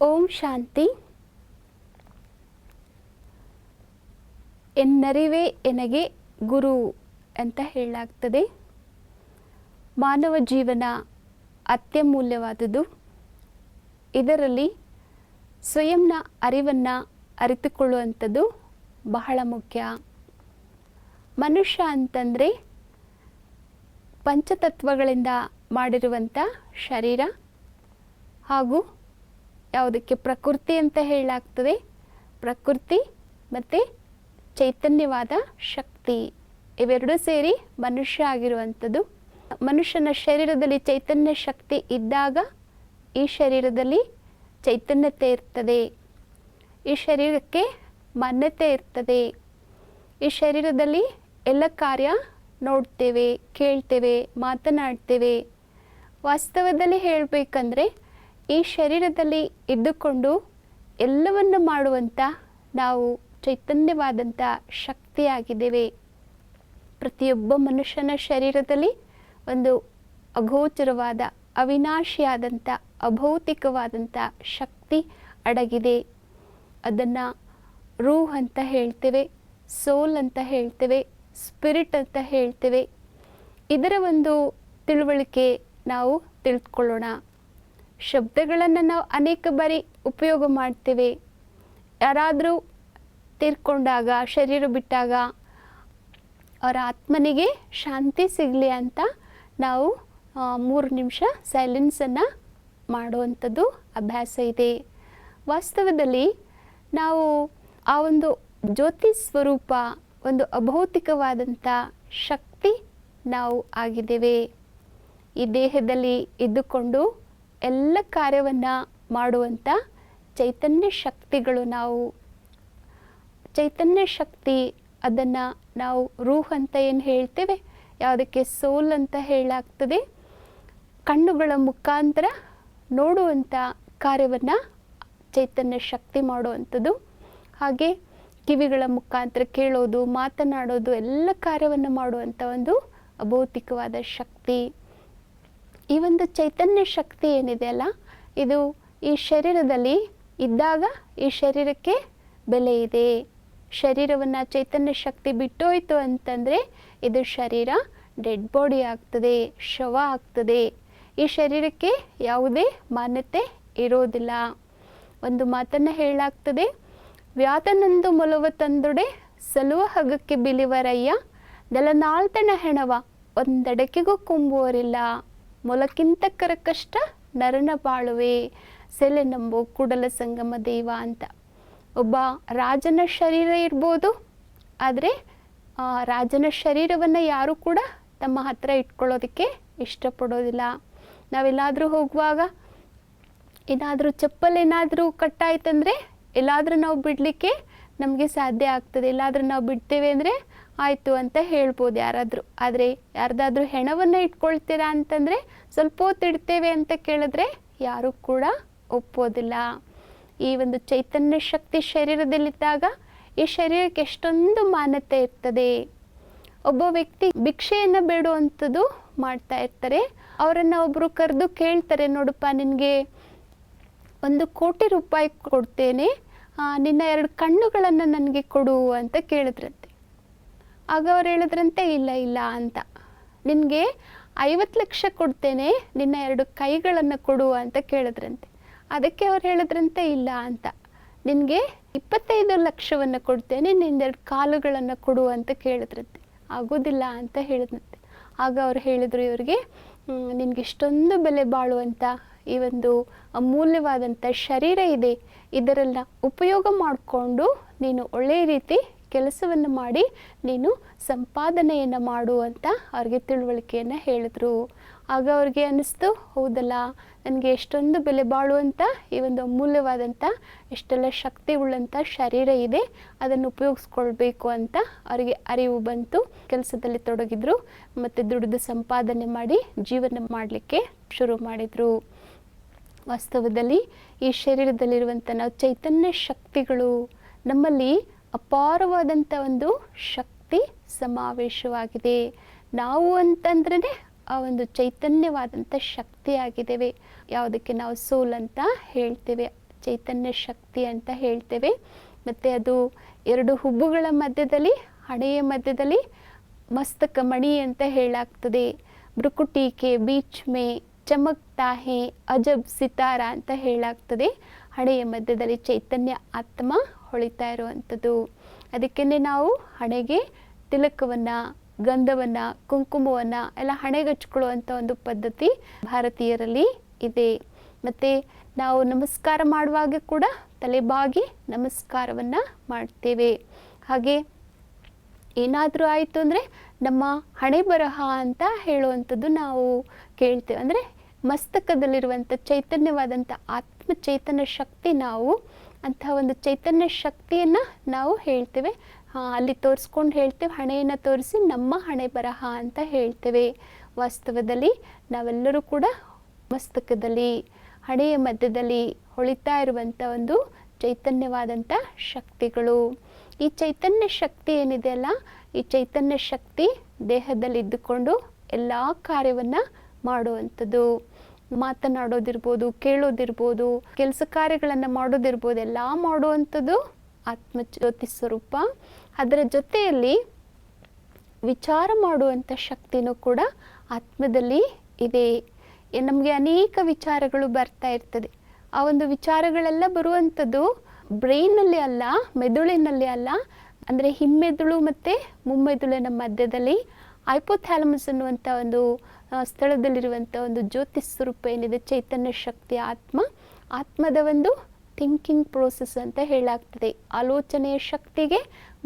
ಓಂ ಶಾಂತಿ. ಎನ್ನರಿವೇ ಎನಗೆ ಗುರು ಅಂತ ಹೇಳಲಾಗ್ತದೆ. ಮಾನವ ಜೀವನ ಅತ್ಯಮೂಲ್ಯವಾದುದು. ಇದರಲ್ಲಿ ಸ್ವಯಂನ ಅರಿವನ್ನು ಅರಿತುಕೊಳ್ಳುವಂಥದ್ದು ಬಹಳ ಮುಖ್ಯ. ಮನುಷ್ಯ ಅಂತಂದರೆ ಪಂಚತತ್ವಗಳಿಂದ ಮಾಡಿರುವಂಥ ಶರೀರ ಹಾಗೂ ಯಾವುದಕ್ಕೆ ಪ್ರಕೃತಿ ಅಂತ ಹೇಳಲಾಗ್ತದೆ. ಪ್ರಕೃತಿ ಮತ್ತು ಚೈತನ್ಯವಾದ ಶಕ್ತಿ ಇವೆರಡೂ ಸೇರಿ ಮನುಷ್ಯ ಆಗಿರುವಂಥದ್ದು. ಮನುಷ್ಯನ ಶರೀರದಲ್ಲಿ ಚೈತನ್ಯ ಶಕ್ತಿ ಇದ್ದಾಗ ಈ ಶರೀರದಲ್ಲಿ ಚೈತನ್ಯತೆ ಇರ್ತದೆ, ಈ ಶರೀರಕ್ಕೆ ಮಾನ್ಯತೆ ಇರ್ತದೆ, ಈ ಶರೀರದಲ್ಲಿ ಎಲ್ಲ ಕಾರ್ಯ ನೋಡ್ತೇವೆ, ಕೇಳ್ತೇವೆ, ಮಾತನಾಡ್ತೇವೆ. ವಾಸ್ತವದಲ್ಲಿ ಹೇಳಬೇಕಂದ್ರೆ ಈ ಶರೀರದಲ್ಲಿ ಇದ್ದುಕೊಂಡು ಎಲ್ಲವನ್ನು ಮಾಡುವಂಥ ನಾವು ಚೈತನ್ಯವಾದಂಥ ಶಕ್ತಿಯಾಗಿದ್ದೇವೆ. ಪ್ರತಿಯೊಬ್ಬ ಮನುಷ್ಯನ ಶರೀರದಲ್ಲಿ ಒಂದು ಅಗೋಚರವಾದ ಅವಿನಾಶಿಯಾದಂಥ ಅಭೌತಿಕವಾದಂಥ ಶಕ್ತಿ ಅಡಗಿದೆ. ಅದನ್ನು ರೂಹ್ ಅಂತ ಹೇಳ್ತೇವೆ, ಸೋಲ್ ಅಂತ ಹೇಳ್ತೇವೆ, ಸ್ಪಿರಿಟ್ ಅಂತ ಹೇಳ್ತೇವೆ. ಇದರ ಒಂದು ತಿಳುವಳಿಕೆ ನಾವು ತಿಳಿದುಕೊಳ್ಳೋಣ. ಶಬ್ದಗಳನ್ನು ನಾವು ಅನೇಕ ಬಾರಿ ಉಪಯೋಗ ಮಾಡ್ತೇವೆ. ಯಾರಾದರೂ ತೀರ್ಕೊಂಡಾಗ, ಶರೀರ ಬಿಟ್ಟಾಗ ಅವರ ಆತ್ಮನಿಗೆ ಶಾಂತಿ ಸಿಗಲಿ ಅಂತ ನಾವು 3 ನಿಮಿಷ ಸೈಲೆನ್ಸನ್ನು ಮಾಡುವಂಥದ್ದು ಅಭ್ಯಾಸ ಇದೆ. ವಾಸ್ತವದಲ್ಲಿ ನಾವು ಆ ಒಂದು ಜ್ಯೋತಿ ಸ್ವರೂಪ, ಒಂದು ಅಭೌತಿಕವಾದಂಥ ಶಕ್ತಿ ನಾವು ಆಗಿದ್ದೇವೆ. ಈ ದೇಹದಲ್ಲಿ ಇದ್ದುಕೊಂಡು ಎಲ್ಲ ಕಾರ್ಯವನ್ನು ಮಾಡುವಂಥ ಚೈತನ್ಯ ಶಕ್ತಿಗಳು ನಾವು. ಚೈತನ್ಯ ಶಕ್ತಿ ಅದನ್ನು ನಾವು ರೂಹ್ ಅಂತ ಏನು ಹೇಳ್ತೇವೆ, ಯಾವುದಕ್ಕೆ ಸೋಲ್ ಅಂತ ಹೇಳಲಾಗ್ತದೆ. ಕಣ್ಣುಗಳ ಮುಖಾಂತರ ನೋಡುವಂಥ ಕಾರ್ಯವನ್ನು ಚೈತನ್ಯ ಶಕ್ತಿ ಮಾಡುವಂಥದ್ದು. ಹಾಗೆ ಕಿವಿಗಳ ಮುಖಾಂತರ ಕೇಳೋದು, ಮಾತನಾಡೋದು, ಎಲ್ಲ ಕಾರ್ಯವನ್ನು ಮಾಡುವಂಥ ಒಂದು ಅಭೌತಿಕವಾದ ಶಕ್ತಿ. ಈ ಒಂದು ಚೈತನ್ಯ ಶಕ್ತಿ ಏನಿದೆ ಅಲ್ಲ, ಇದು ಈ ಶರೀರದಲ್ಲಿ ಇದ್ದಾಗ ಈ ಶರೀರಕ್ಕೆ ಬೆಲೆ ಇದೆ. ಶರೀರವನ್ನು ಚೈತನ್ಯ ಶಕ್ತಿ ಬಿಟ್ಟೋಯ್ತು ಅಂತಂದರೆ ಇದು ಶರೀರ ಡೆಡ್ ಬಾಡಿ ಆಗ್ತದೆ, ಶವ ಆಗ್ತದೆ. ಈ ಶರೀರಕ್ಕೆ ಯಾವುದೇ ಮಾನ್ಯತೆ ಇರೋದಿಲ್ಲ. ಒಂದು ಮಾತನ್ನು ಹೇಳಲಾಗ್ತದೆ, ವ್ಯಾತನಂದು ಮೊಲವ ತಂದೊಡೆ ಸಲುವ ಹಗಕ್ಕೆ ಬಿಲಿವರಯ್ಯ, ನೆಲನಾಳ್ತನ ಹೆಣವ ಒಂದಡಕೆಗೂ ಕುಂಬುವರಿಲ್ಲ, ಮೊಲಕ್ಕಿಂತ ಕರಕಷ್ಟ ನರನ ಬಾಳುವೆ, ಸೆಲೆ ನಂಬೋ ಕೂಡಲ ಸಂಗಮ ದೇವ ಅಂತ. ಒಬ್ಬ ರಾಜನ ಶರೀರ ಇರ್ಬೋದು, ಆದರೆ ರಾಜನ ಶರೀರವನ್ನು ಯಾರೂ ಕೂಡ ತಮ್ಮ ಹತ್ರ ಇಟ್ಕೊಳ್ಳೋದಕ್ಕೆ ಇಷ್ಟಪಡೋದಿಲ್ಲ. ನಾವೆಲ್ಲಾದರೂ ಹೋಗುವಾಗ ಏನಾದರೂ ಚಪ್ಪಲ್ ಏನಾದರೂ ಕಟ್ಟಾಯ್ತಂದರೆ ಎಲ್ಲಾದರೂ ನಾವು ಬಿಡಲಿಕ್ಕೆ ನಮಗೆ ಸಾಧ್ಯ ಆಗ್ತದೆ. ಎಲ್ಲಾದರೂ ನಾವು ಬಿಡ್ತೇವೆ ಅಂದರೆ ಆಯಿತು ಅಂತ ಹೇಳ್ಬೋದು ಯಾರಾದರೂ. ಆದರೆ ಯಾರ್ದಾದ್ರೂ ಹೆಣವನ್ನು ಇಟ್ಕೊಳ್ತೀರಾ ಅಂತಂದರೆ ಸ್ವಲ್ಪ ಹೊತ್ತು ಇಡ್ತೇವೆ ಅಂತ ಕೇಳಿದ್ರೆ ಯಾರೂ ಕೂಡ ಒಪ್ಪೋದಿಲ್ಲ. ಈ ಒಂದು ಚೈತನ್ಯ ಶಕ್ತಿ ಶರೀರದಲ್ಲಿದ್ದಾಗ ಈ ಶರೀರಕ್ಕೆ ಎಷ್ಟೊಂದು ಮಾನ್ಯತೆ ಇರ್ತದೆ. ಒಬ್ಬ ವ್ಯಕ್ತಿ ಭಿಕ್ಷೆಯನ್ನು ಬೇಡುವಂಥದ್ದು ಮಾಡ್ತಾ ಇರ್ತಾರೆ. ಅವರನ್ನು ಒಬ್ಬರು ಕರೆದು ಕೇಳ್ತಾರೆ, ನೋಡಪ್ಪ ನಿನಗೆ 1 ಕೋಟಿ ರೂಪಾಯಿ ಕೊಡ್ತೇನೆ, ನಿನ್ನ 2 ಕಣ್ಣುಗಳನ್ನು ನನಗೆ ಕೊಡು ಅಂತ ಕೇಳಿದ್ರಂತೆ. ಆಗ ಅವ್ರು ಹೇಳಿದ್ರಂತೆ ಇಲ್ಲ ಅಂತ. ನಿನಗೆ 50 ಲಕ್ಷ ಕೊಡ್ತೇನೆ, ನಿನ್ನ 2 ಕೈಗಳನ್ನು ಕೊಡು ಅಂತ ಕೇಳಿದ್ರಂತೆ. ಅದಕ್ಕೆ ಅವ್ರು ಹೇಳಿದ್ರಂತೆ ಇಲ್ಲ ಅಂತ. ನಿನಗೆ 25 ಲಕ್ಷವನ್ನು ಕೊಡ್ತೇನೆ, ನಿನ್ನ 2 ಕಾಲುಗಳನ್ನು ಕೊಡು ಅಂತ ಕೇಳಿದ್ರಂತೆ. ಆಗೋದಿಲ್ಲ ಅಂತ ಹೇಳಿದ್ರಂತೆ. ಆಗ ಅವ್ರು ಹೇಳಿದರು ಇವರಿಗೆ, ನಿನಗೆ ಇಷ್ಟೊಂದು ಬೆಲೆ ಬಾಳುವಂಥ ಈ ಒಂದು ಅಮೂಲ್ಯವಾದಂಥ ಶರೀರ ಇದೆ, ಇದರೆಲ್ಲ ಉಪಯೋಗ ಮಾಡಿಕೊಂಡು ನೀನು ಒಳ್ಳೆಯ ರೀತಿ ಕೆಲಸವನ್ನು ಮಾಡಿ ನೀನು ಸಂಪಾದನೆಯನ್ನು ಮಾಡು ಅಂತ ಅವ್ರಿಗೆ ತಿಳುವಳಿಕೆಯನ್ನು ಹೇಳಿದ್ರು. ಆಗ ಅವ್ರಿಗೆ ಅನ್ನಿಸ್ತು, ಹೌದಲ್ಲ, ನನಗೆ ಎಷ್ಟೊಂದು ಬೆಲೆ ಬಾಳುವಂಥ ಈ ಒಂದು ಅಮೂಲ್ಯವಾದಂಥ ಎಷ್ಟೆಲ್ಲ ಶಕ್ತಿ ಉಳ್ಳಂಥ ಶರೀರ ಇದೆ, ಅದನ್ನು ಉಪಯೋಗಿಸ್ಕೊಳ್ಬೇಕು ಅಂತ ಅವರಿಗೆ ಅರಿವು ಬಂತು. ಕೆಲಸದಲ್ಲಿ ತೊಡಗಿದ್ರು ಮತ್ತು ದುಡಿದು ಸಂಪಾದನೆ ಮಾಡಿ ಜೀವನ ಮಾಡಲಿಕ್ಕೆ ಶುರು ಮಾಡಿದರು. ವಾಸ್ತವದಲ್ಲಿ ಈ ಶರೀರದಲ್ಲಿರುವಂಥ ನಾವು ಚೈತನ್ಯ ಶಕ್ತಿಗಳು, ನಮ್ಮಲ್ಲಿ ಅಪಾರವಾದಂಥ ಒಂದು ಶಕ್ತಿ ಸಮಾವೇಶವಾಗಿದೆ. ನಾವು ಅಂತಂದ್ರೇ ಆ ಒಂದು ಚೈತನ್ಯವಾದಂಥ ಶಕ್ತಿಯಾಗಿದ್ದೇವೆ. ಯಾವುದಕ್ಕೆ ನಾವು ಸೋಲ್ ಅಂತ ಹೇಳ್ತೇವೆ. ಚೈತನ್ಯ ಶಕ್ತಿ ಅಂತ ಹೇಳ್ತೇವೆ. ಮತ್ತು ಅದು ಎರಡು ಹುಬ್ಬುಗಳ ಮಧ್ಯದಲ್ಲಿ, ಹಣೆಯ ಮಧ್ಯದಲ್ಲಿ ಮಸ್ತಕ ಮಣಿ ಅಂತ ಹೇಳಾಗ್ತದೆ. ಭ್ರುಕುಟಿ ಬೀಚ್ ಮೇ ಚಮಕ್ತಾ ಹೇ ಅಜಬ್ ಸಿತಾರ ಅಂತ ಹೇಳಾಗ್ತದೆ. ಹಣೆಯ ಮಧ್ಯದಲ್ಲಿ ಚೈತನ್ಯ ಆತ್ಮ ಹೊಳಿತಾ ಇರುವಂಥದ್ದು. ಅದಕ್ಕೇ ನಾವು ಹಣೆಗೆ ತಿಲಕವನ್ನು, ಗಂಧವನ್ನು, ಕುಂಕುಮವನ್ನು ಎಲ್ಲ ಹಣೆಗೆ ಹಚ್ಕೊಳ್ಳುವಂಥ ಒಂದು ಪದ್ಧತಿ ಭಾರತೀಯರಲ್ಲಿ ಇದೆ. ಮತ್ತು ನಾವು ನಮಸ್ಕಾರ ಮಾಡುವಾಗ ಕೂಡ ತಲೆಬಾಗಿ ನಮಸ್ಕಾರವನ್ನು ಮಾಡ್ತೇವೆ. ಹಾಗೆ ಏನಾದರೂ ಆಯಿತು ಅಂದರೆ ನಮ್ಮ ಹಣೆ ಬರಹ ಅಂತ ಹೇಳುವಂಥದ್ದು ನಾವು ಕೇಳ್ತೇವೆ. ಅಂದರೆ ಮಸ್ತಕದಲ್ಲಿರುವಂಥ ಚೈತನ್ಯವಾದಂಥ ಆತ್ಮ ಚೈತನ್ಯ ಶಕ್ತಿ, ನಾವು ಅಂತಹ ಒಂದು ಚೈತನ್ಯ ಶಕ್ತಿಯನ್ನು ನಾವು ಹೇಳ್ತೇವೆ. ಅಲ್ಲಿ ತೋರಿಸ್ಕೊಂಡು ಹೇಳ್ತೇವೆ, ಹಣೆಯನ್ನು ತೋರಿಸಿ ನಮ್ಮ ಹಣೆ ಬರಹ ಅಂತ ಹೇಳ್ತೇವೆ. ವಾಸ್ತವದಲ್ಲಿ ನಾವೆಲ್ಲರೂ ಕೂಡ ಮಸ್ತಕದಲ್ಲಿ, ಹಣೆಯ ಮಧ್ಯದಲ್ಲಿ ಹೊಳಿತಾ ಇರುವಂಥ ಒಂದು ಚೈತನ್ಯವಾದಂಥ ಶಕ್ತಿಗಳು. ಈ ಚೈತನ್ಯ ಶಕ್ತಿ ಏನಿದೆಯಲ್ಲ, ಈ ಚೈತನ್ಯ ಶಕ್ತಿ ದೇಹದಲ್ಲಿ ಇದ್ದುಕೊಂಡು ಎಲ್ಲ ಕಾರ್ಯವನ್ನು ಮಾಡುವಂಥದ್ದು. ಮಾತನಾಡೋದಿರ್ಬೋದು, ಕೇಳೋದಿರ್ಬೋದು, ಕೆಲಸ ಕಾರ್ಯಗಳನ್ನು ಮಾಡೋದಿರ್ಬೋದು, ಎಲ್ಲ ಮಾಡುವಂಥದ್ದು ಆತ್ಮಜ್ಯೋತಿ ಸ್ವರೂಪ. ಅದರ ಜೊತೆಯಲ್ಲಿ ವಿಚಾರ ಮಾಡುವಂಥ ಶಕ್ತಿನೂ ಕೂಡ ಆತ್ಮದಲ್ಲಿ ಇದೆ. ನಮಗೆ ಅನೇಕ ವಿಚಾರಗಳು ಬರ್ತಾ ಇರ್ತದೆ. ಆ ಒಂದು ವಿಚಾರಗಳೆಲ್ಲ ಬರುವಂಥದ್ದು ಬ್ರೈನಲ್ಲಿ ಅಲ್ಲ, ಮೆದುಳಿನಲ್ಲಿ ಅಲ್ಲ. ಅಂದರೆ ಹಿಮ್ಮೆದುಳು ಮತ್ತು ಮುಮ್ಮೆದುಳಿನ ಮಧ್ಯದಲ್ಲಿ ಹೈಪೋಥ್ಯಾಲಮಸ್ ಅನ್ನುವಂಥ ಒಂದು ಸ್ಥಳದಲ್ಲಿರುವಂಥ ಒಂದು ಜ್ಯೋತಿ ಸ್ವರೂಪ ಏನಿದೆ, ಚೈತನ್ಯ ಶಕ್ತಿ ಆತ್ಮದ ಒಂದು ಥಿಂಕಿಂಗ್ ಪ್ರೋಸೆಸ್ ಅಂತ ಹೇಳಾಗ್ತದೆ. ಆಲೋಚನೆಯ ಶಕ್ತಿಗೆ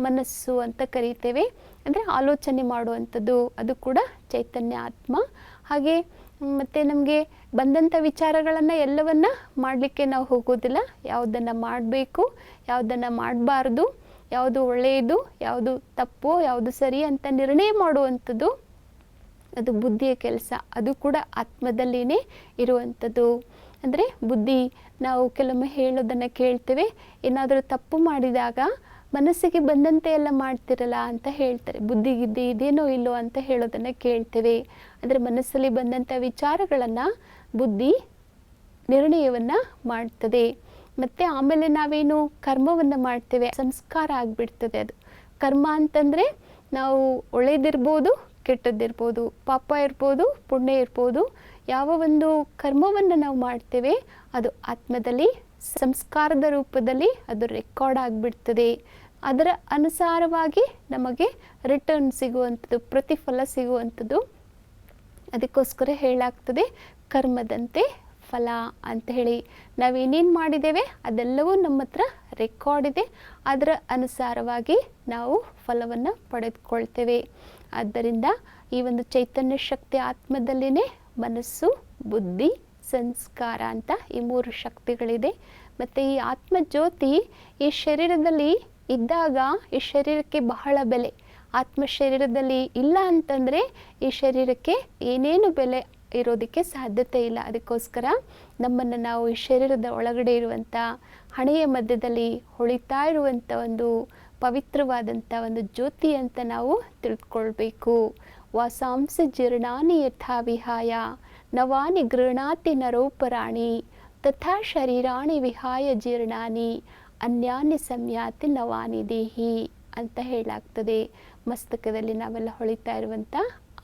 ಮನಸ್ಸು ಅಂತ ಕರೀತೇವೆ. ಅಂದರೆ ಆಲೋಚನೆ ಮಾಡುವಂಥದ್ದು, ಅದು ಕೂಡ ಚೈತನ್ಯ ಆತ್ಮ. ಹಾಗೆ ಮತ್ತು ನಮಗೆ ಬಂದಂಥ ವಿಚಾರಗಳನ್ನು ಎಲ್ಲವನ್ನ ಮಾಡಲಿಕ್ಕೆ ನಾವು ಹೋಗೋದಿಲ್ಲ. ಯಾವುದನ್ನು ಮಾಡಬೇಕು, ಯಾವುದನ್ನು ಮಾಡಬಾರ್ದು, ಯಾವುದು ಒಳ್ಳೆಯದು, ಯಾವುದು ತಪ್ಪು, ಯಾವುದು ಸರಿ ಅಂತ ನಿರ್ಣಯ ಮಾಡುವಂಥದ್ದು ಅದು ಬುದ್ಧಿಯ ಕೆಲಸ. ಅದು ಕೂಡ ಆತ್ಮದಲ್ಲಿನೇ ಇರುವಂಥದ್ದು. ಅಂದರೆ ಬುದ್ಧಿ, ನಾವು ಕೆಲವೊಮ್ಮೆ ಹೇಳೋದನ್ನು ಕೇಳ್ತೇವೆ, ಏನಾದರೂ ತಪ್ಪು ಮಾಡಿದಾಗ ಮನಸ್ಸಿಗೆ ಬಂದಂತೆ ಎಲ್ಲ ಮಾಡ್ತಿರಲ್ಲ ಅಂತ ಹೇಳ್ತಾರೆ. ಬುದ್ಧಿಗಿದ್ದೆ ಇದೇನೋ ಇಲ್ಲೋ ಅಂತ ಹೇಳೋದನ್ನು ಕೇಳ್ತೇವೆ. ಅಂದರೆ ಮನಸ್ಸಲ್ಲಿ ಬಂದಂಥ ವಿಚಾರಗಳನ್ನು ಬುದ್ಧಿ ನಿರ್ಣಯವನ್ನು ಮಾಡ್ತದೆ. ಮತ್ತು ಆಮೇಲೆ ನಾವೇನು ಕರ್ಮವನ್ನು ಮಾಡ್ತೇವೆ, ಸಂಸ್ಕಾರ ಆಗಿಬಿಡ್ತದೆ. ಅದು ಕರ್ಮ ಅಂತಂದರೆ ನಾವು ಒಳ್ಳೆಯದಿರ್ಬೋದು, ಕೆಟ್ಟದ್ದಿರ್ಬೋದು, ಪಾಪ ಇರ್ಬೋದು, ಪುಣ್ಯ ಇರ್ಬೋದು. ಯಾವ ಒಂದು ಕರ್ಮವನ್ನು ನಾವು ಮಾಡ್ತೇವೆ ಅದು ಆತ್ಮದಲ್ಲಿ ಸಂಸ್ಕಾರದ ರೂಪದಲ್ಲಿ ಅದು ರೆಕಾರ್ಡ್ ಆಗಿಬಿಡ್ತದೆ. ಅದರ ಅನುಸಾರವಾಗಿ ನಮಗೆ ರಿಟರ್ನ್ ಸಿಗುವಂಥದ್ದು, ಪ್ರತಿಫಲ ಸಿಗುವಂಥದ್ದು. ಅದಕ್ಕೋಸ್ಕರ ಹೇಳಾಗ್ತದೆ ಕರ್ಮದಂತೆ ಫಲ ಅಂತ ಹೇಳಿ. ನಾವೇನೇನು ಮಾಡಿದ್ದೇವೆ ಅದೆಲ್ಲವೂ ನಮ್ಮ ಹತ್ರ ರೆಕಾರ್ಡ್ ಇದೆ. ಅದರ ಅನುಸಾರವಾಗಿ ನಾವು ಫಲವನ್ನು ಪಡೆದುಕೊಳ್ತೇವೆ. ಆದ್ದರಿಂದ ಈ ಒಂದು ಚೈತನ್ಯ ಶಕ್ತಿ ಆತ್ಮದಲ್ಲಿನೇ ಮನಸ್ಸು, ಬುದ್ಧಿ, ಸಂಸ್ಕಾರ ಅಂತ ಈ 3 ಶಕ್ತಿಗಳಿದೆ. ಮತ್ತು ಈ ಆತ್ಮಜ್ಯೋತಿ ಈ ಶರೀರದಲ್ಲಿ ಇದ್ದಾಗ ಈ ಶರೀರಕ್ಕೆ ಬಹಳ ಬೆಲೆ. ಆತ್ಮ ಶರೀರದಲ್ಲಿ ಇಲ್ಲ ಅಂತಂದರೆ ಈ ಶರೀರಕ್ಕೆ ಏನೇನು ಬೆಲೆ ಇರೋದಕ್ಕೆ ಸಾಧ್ಯತೆ ಇಲ್ಲ. ಅದಕ್ಕೋಸ್ಕರ ನಮ್ಮನ್ನು ನಾವು ಈ ಶರೀರದ ಒಳಗಡೆ ಇರುವಂಥ ಹಣೆಯ ಮಧ್ಯದಲ್ಲಿ ಹೊಳಿತಾ ಇರುವಂಥ ಒಂದು ಪವಿತ್ರವಾದಂಥ ಒಂದು ಜ್ಯೋತಿ ಅಂತ ನಾವು ತಿಳ್ಕೊಳ್ಬೇಕು. ವಾಸಾಂಸ ಜೀರ್ಣಾನಿ ಯಥಾ ವಿಹಾಯ ನವಾನಿ ಗೃಹಣಾತಿ ನರೋಪರಾಣಿ ತಥಾ ಶರೀರಾಣಿ ವಿಹಾಯ ಜೀರ್ಣಾನಿ ಅನ್ಯಾನ್ಯ ಸಂಯಾತಿ ನವಾನಿ ದೇಹಿ ಅಂತ ಹೇಳಾಗ್ತದೆ. ಮಸ್ತಕದಲ್ಲಿ ನಾವೆಲ್ಲ ಹೊಳಿತಾ ಇರುವಂಥ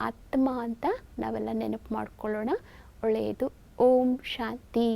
ಆತ್ಮ ಅಂತ ನಾವೆಲ್ಲ ನೆನಪು ಮಾಡ್ಕೊಳ್ಳೋಣ. ಒಳ್ಳೆಯದು. ಓಂ ಶಾಂತಿ.